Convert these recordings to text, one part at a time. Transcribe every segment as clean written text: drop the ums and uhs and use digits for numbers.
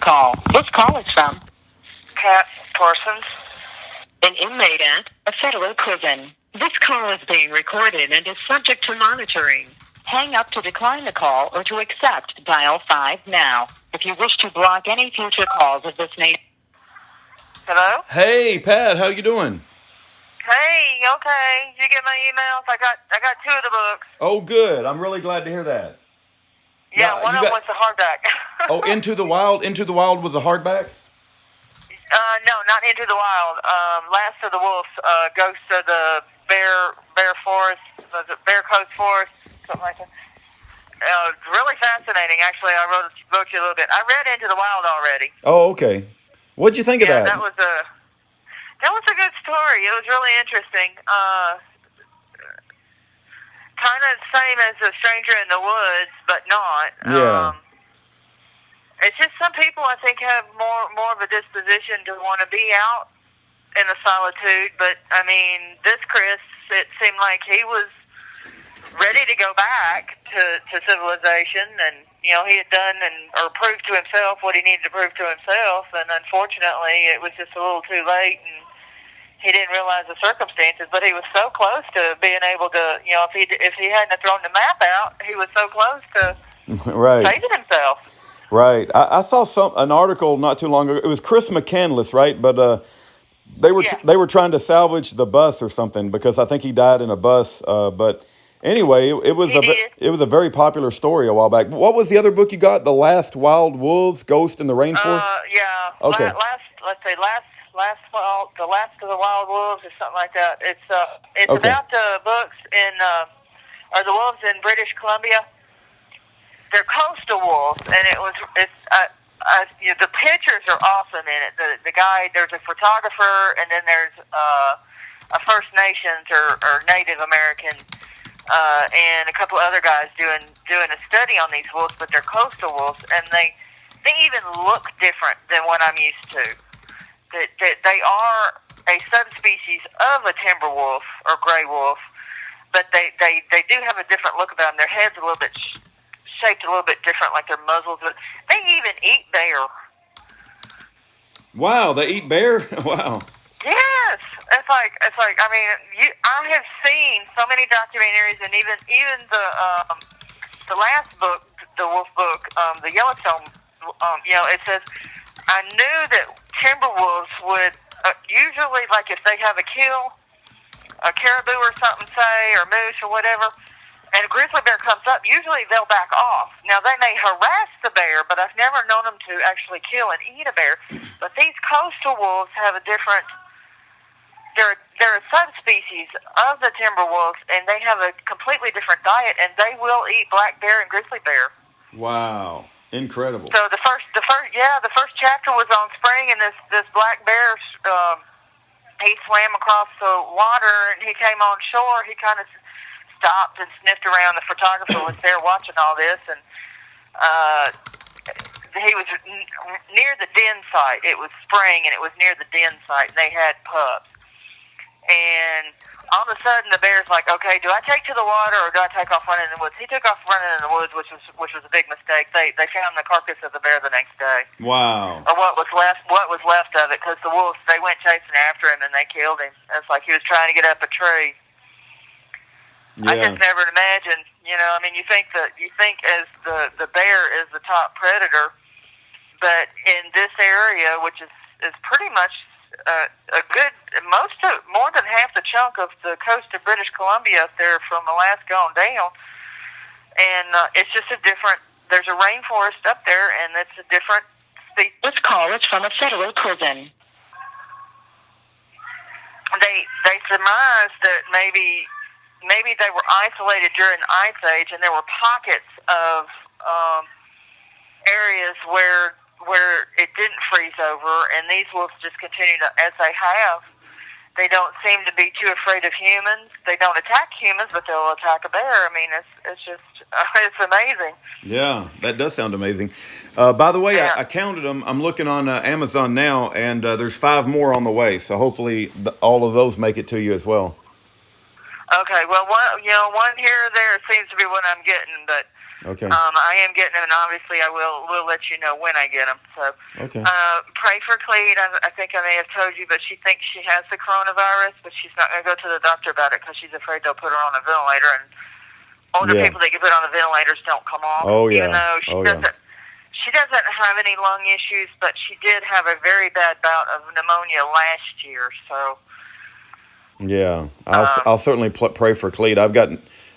call. This call is from Pat Parsons. an inmate at a federal prison. This call is being recorded and is subject to monitoring. Hang up to decline the call or to accept. Dial 5 now. If you wish to block any future calls of this nature. Hello? Hey, Pat, how you doing? Hey, okay. Did you get my emails? I got two of the books. Oh, good. I'm really glad to hear that. Yeah, Now, one you of them got- was the hardback. Oh, Into the Wild was a hardback? No, not Into the Wild. Last of the Wolves, Ghost of the Bear Forest, was it Bear Coast Forest, something like that. Really fascinating, actually. I wrote you a little bit. I read Into the Wild already. Oh, okay. What'd you think of that? That was a good story. It was really interesting. Kind of the same as A Stranger in the Woods, but not. Yeah. It's just some people, I think, have more of a disposition to want to be out in the solitude. But, I mean, this Chris, it seemed like he was ready to go back to civilization. And, you know, he had done or proved to himself what he needed to prove to himself. And, unfortunately, it was just a little too late. And he didn't realize the circumstances. But he was so close to being able to, you know, if he hadn't thrown the map out, he was so close to Right. saving himself. Right. I saw an article not too long ago. It was Chris McCandless, right? But they were trying to salvage the bus or something because I think he died in a bus. But anyway, it was a very popular story a while back. What was the other book you got? The Last Wild Wolves, Ghost in the Rainforest? Yeah. Okay. Last Wild, the Last of the Wild Wolves or something like that. It's Okay. about the books or the wolves in British Columbia. They're coastal wolves, and the pictures are awesome in it. The guy, there's a photographer, and then there's a First Nations or Native American, and a couple other guys doing a study on these wolves, but they're coastal wolves, and they even look different than what I'm used to. They are a subspecies of a timber wolf or gray wolf, but they do have a different look about them. Their head's a little bit shaped a little bit different, like their muzzles. But they even eat bear. Wow, they eat bear? Wow. Yes, it's like I mean, I have seen so many documentaries, and even the last book, the wolf book, the Yellowstone. It says I knew that timber wolves would usually, like if they have a kill, a caribou or something, say, or moose or whatever. And a grizzly bear comes up, usually they'll back off. Now, they may harass the bear, but I've never known them to actually kill and eat a bear. But these coastal wolves have a different... They're a subspecies of the timber wolves, and they have a completely different diet, and they will eat black bear and grizzly bear. Wow. Incredible. So the first chapter was on Spring, and this black bear, he swam across the water, and he came on shore. He kind of stopped and sniffed around. The photographer was there watching all this, and he was near the den site. It was spring, and it was near the den site, and they had pups. And all of a sudden, the bear's like, "Okay, do I take to the water or do I take off running in the woods?" He took off running in the woods, which was a big mistake. They found the carcass of the bear the next day. Wow. Or what was left of it, because the wolves, they went chasing after him and they killed him. It's like he was trying to get up a tree. Yeah. I just never imagined, I mean, you think as the bear is the top predator, but in this area, which is pretty much a good, more than half the chunk of the coast of British Columbia up there from Alaska on down, and it's just there's a rainforest up there, and it's a different species. This call is from a federal prison. They surmised that maybe they were isolated during the Ice Age, and there were pockets of areas where it didn't freeze over, and these wolves just continue to, as they have. They don't seem to be too afraid of humans. They don't attack humans, but they'll attack a bear. I mean, it's just it's amazing. Yeah, that does sound amazing. By the way, Yeah. I counted them. I'm looking on Amazon now, and there's 5 more on the way. So hopefully all of those make it to you as well. Okay, well, one here or there seems to be what I'm getting, but Okay. I am getting them, and obviously I will let you know when I get them. So, Okay. pray for Clete. I think I may have told you, but she thinks she has the coronavirus, but she's not going to go to the doctor about it because she's afraid they'll put her on a ventilator. And older people that get put on the ventilators don't come off. Oh yeah. Even though she doesn't have any lung issues, but she did have a very bad bout of pneumonia last year. So. Yeah, I'll certainly pray for Clete. I've got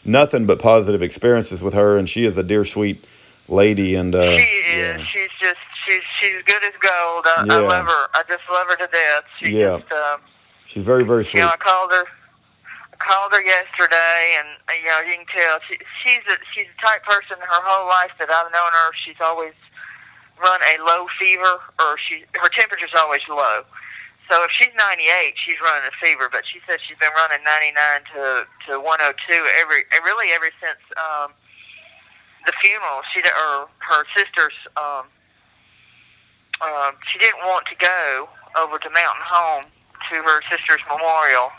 nothing but positive experiences with her, and she is a dear, sweet lady. And she is. Yeah. She's good as gold. I love her. I just love her to death. She's very, very sweet. I called her yesterday, and you can tell she's a type person. Her whole life that I've known her, she's always run a low fever, or her temperature's always low. So if she's 98, she's running a fever, but she said she's been running 99 to 102 ever since the funeral. Her sister's she didn't want to go over to Mountain Home to her sister's memorial,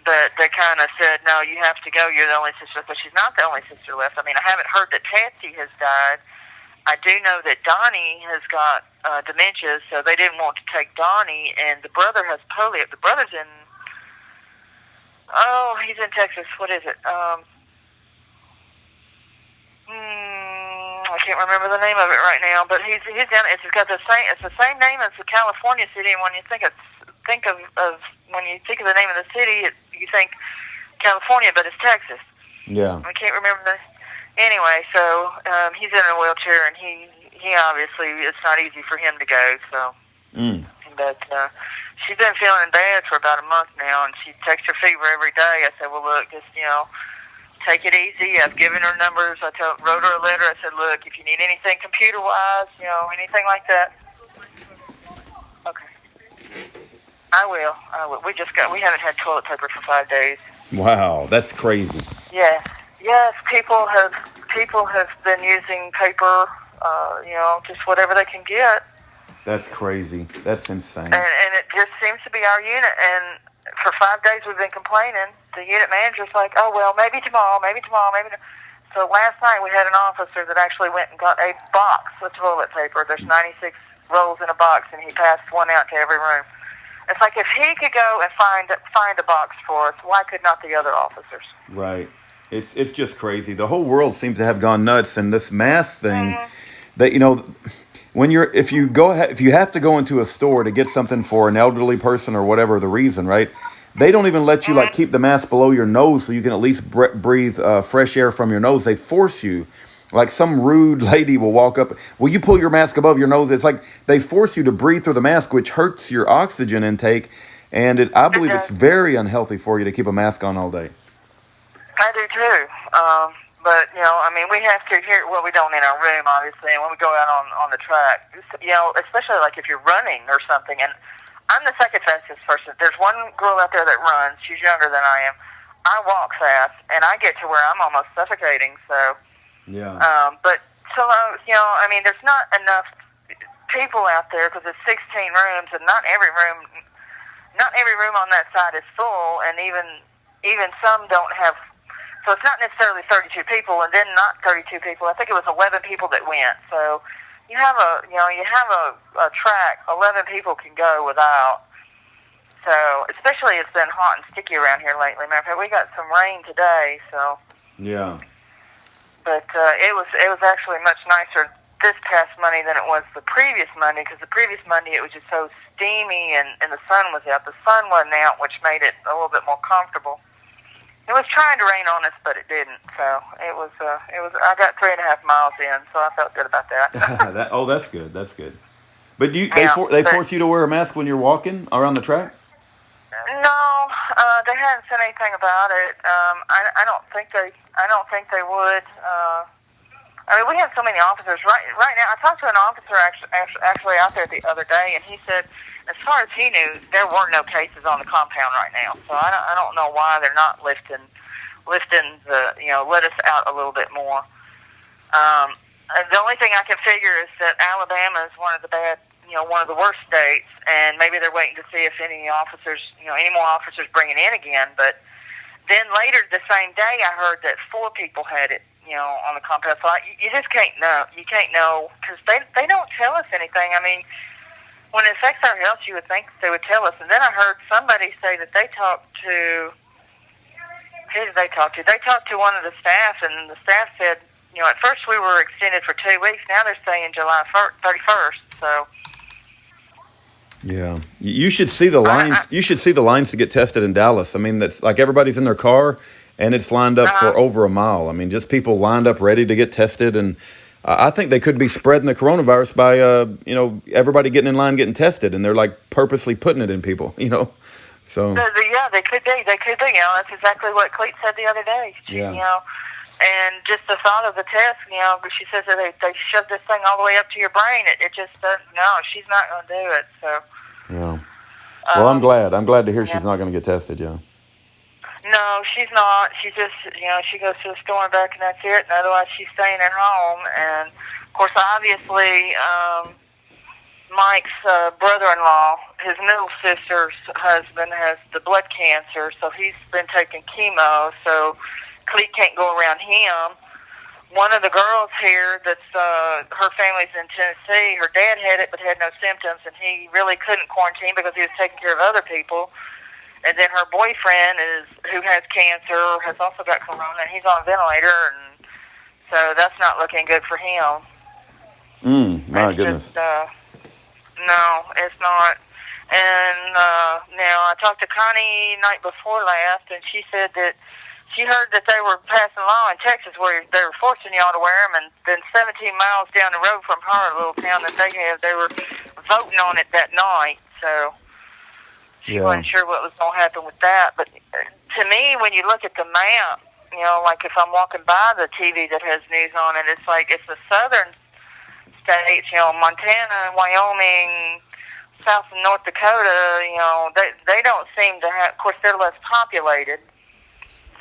but they kind of said, no, you have to go. You're the only sister, but she's not the only sister left. I mean, I haven't heard that Patsy has died. I do know that Donnie has got dementia, so they didn't want to take Donnie, and the brother has polio. The brother's he's in Texas. What is it? I can't remember the name of it right now, but he's down. It's got the same name as the California city, and when you think of when you think of the name of the city, you think California, but it's Texas. Yeah. I can't remember the. Anyway, so he's in a wheelchair, and he obviously, it's not easy for him to go. So, But she's been feeling bad for about a month now, and she takes her fever every day. I said, well, look, just take it easy. I've given her numbers. I wrote her a letter. I said, look, if you need anything computer-wise, anything like that. Okay. I will. We haven't had toilet paper for 5 days. Wow, that's crazy. Yes. Yes, people have been using paper, just whatever they can get. That's crazy. That's insane. And it just seems to be our unit. And for 5 days we've been complaining. The unit manager's like, oh, well, maybe tomorrow. So last night we had an officer that actually went and got a box of toilet paper. There's 96 rolls in a box, and he passed one out to every room. It's like if he could go and find a box for us, why could not the other officers? Right. It's just crazy. The whole world seems to have gone nuts, and this mask thing, that if you have to go into a store to get something for an elderly person or whatever the reason, right? They don't even let you keep the mask below your nose so you can at least breathe fresh air from your nose. They force you. Like some rude lady will walk up. Will you pull your mask above your nose? It's like they force you to breathe through the mask, which hurts your oxygen intake, and I believe it's very unhealthy for you to keep a mask on all day. I do too, but we have to here. Well, we don't in our room, obviously, and when we go out on the track, especially like if you're running or something. And I'm the second fastest person. There's one girl out there that runs. She's younger than I am. I walk fast, and I get to where I'm almost suffocating. So, yeah. But so there's not enough people out there because it's 16 rooms, and not every room on that side is full, and even some don't have. So it's not necessarily 32 people, and then not 32 people. I think it was 11 people that went. So you have a track. 11 people can go without. So especially it's been hot and sticky around here lately. Matter of fact, we got some rain today. So yeah. But it was actually much nicer this past Monday than it was the previous Monday, because the previous Monday it was just so steamy and the sun was out. The sun wasn't out, which made it a little bit more comfortable. It was trying to rain on us, but it didn't. So it was. I got 3.5 miles in, so I felt good about that. That's good. That's good. But they force you to wear a mask when you're walking around the track? No, they hadn't said anything about it. I don't think they would. We have so many officers right now. I talked to an officer actually out there the other day, and he said, as far as he knew, there were no cases on the compound right now. So I don't know why they're not lifting the let us out a little bit more. The only thing I can figure is that Alabama is one of the worst states, and maybe they're waiting to see if any more officers bring it in again. But then later the same day, I heard that 4 people had it, on the compound. So you just can't know. You can't know because they don't tell us anything. I mean, when it affects our health, you would think they would tell us. And then I heard somebody say that they talked to. Who did they talk to? They talked to one of the staff, and the staff said, at first we were extended for 2 weeks. Now they're saying July 31st. So. Yeah, you should see the lines. You should see the lines to get tested in Dallas. I mean, that's like everybody's in their car, and it's lined up for over a mile. I mean, just people lined up ready to get tested, and I think they could be spreading the coronavirus by everybody getting in line getting tested, and they're like purposely putting it in people. So. Yeah, they could be. They could be. That's exactly what Cleet said the other day. And just the thought of the test, she says that they shove this thing all the way up to your brain. It just doesn't. No, she's not going to do it. So. Yeah. Well, I'm glad. I'm glad to hear she's not going to get tested. Yeah. No, she's not. She just, she goes to the store and back, and that's it. And otherwise, she's staying at home. And of course, obviously, Mike's brother-in-law, his middle sister's husband, has the blood cancer, so he's been taking chemo. So. Cleet can't go around him. One of the girls here that's her family's in Tennessee, her dad had it but had no symptoms, and he really couldn't quarantine because he was taking care of other people. And then her boyfriend who has cancer, has also got corona, and he's on a ventilator, and so that's not looking good for him. My goodness. No, it's not. And now I talked to Connie night before last, and she said that she heard that they were passing a law in Texas where they were forcing y'all to wear them, and then 17 miles down the road from her little town that they have, they were voting on it that night. So she wasn't sure what was going to happen with that. But to me, when you look at the map, like if I'm walking by the TV that has news on it, it's like it's the southern states, Montana, Wyoming, South and North Dakota, they don't seem to have, of course, they're less populated.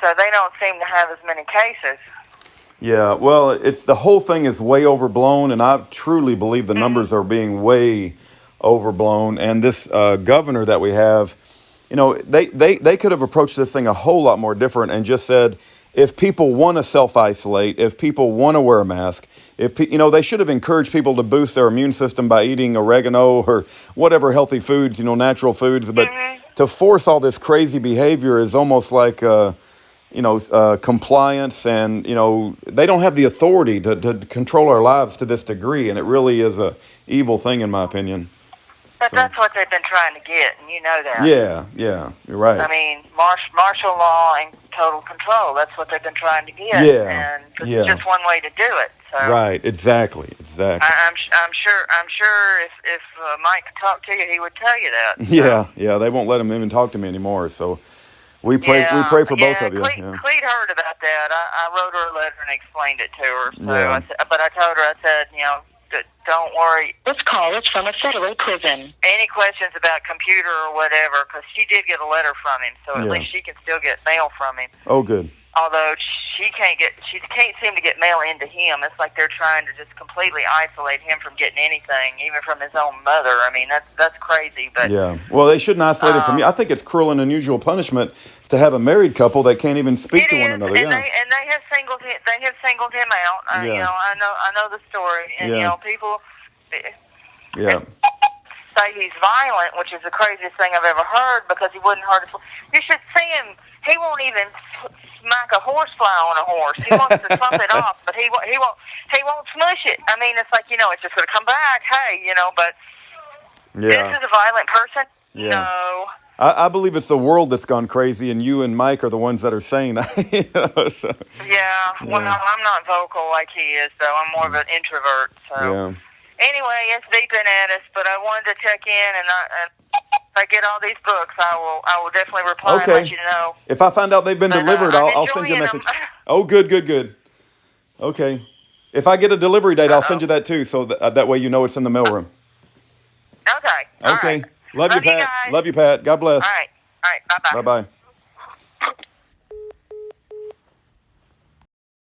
So they don't seem to have as many cases. Yeah, well, the whole thing is way overblown, and I truly believe the numbers are being way overblown. And this governor that we have, they could have approached this thing a whole lot more different and just said, if people want to self-isolate, if people want to wear a mask, they should have encouraged people to boost their immune system by eating oregano or whatever healthy foods, natural foods. But to force all this crazy behavior is almost like compliance, and they don't have the authority to control our lives to this degree, and it really is a evil thing in my opinion. But that's what they've been trying to get, and you know that. Yeah, you're right. I mean, martial law and total control, that's what they've been trying to get. And it's just one way to do it. So. Right, exactly. I'm sure if Mike could talk to you, he would tell you that. So. Yeah, they won't let him even talk to me anymore, so we pray for both of you. Cleet heard about that. I wrote her a letter and explained it to her. So but I told her, I said, don't worry. This call is from a federal prison. Any questions about computer or whatever, because she did get a letter from him, so at least she can still get mail from him. Oh, good. Although she can't seem to get mail into him. It's like they're trying to just completely isolate him from getting anything, even from his own mother. I mean, that's crazy. But well, they shouldn't isolate him from me. I think it's cruel and unusual punishment to have a married couple that can't even speak to one another. And they have singled him out. I know the story, and people. Say he's violent, which is the craziest thing I've ever heard, because he wouldn't hurt us. You should see him. He won't even smack a horsefly on a horse. He wants to slump it off, but he won't smush it. I mean, it's like, it's just going to come back. Hey, but this is a violent person. Yeah. No. I believe it's the world that's gone crazy, and you and Mike are the ones that are saying that. Well, I'm not vocal like he is, though. I'm more of an introvert. So. Anyway, it's beeping at us, but I wanted to check in, and if I get all these books, I will definitely reply and let you know. If I find out they've been delivered, I'll send you a message. Oh, good. Okay. If I get a delivery date, I'll send you that too, so that way you know it's in the mailroom. Okay. All right. Love you, Pat. Love you, Pat. God bless. All right. Bye-bye. Bye-bye.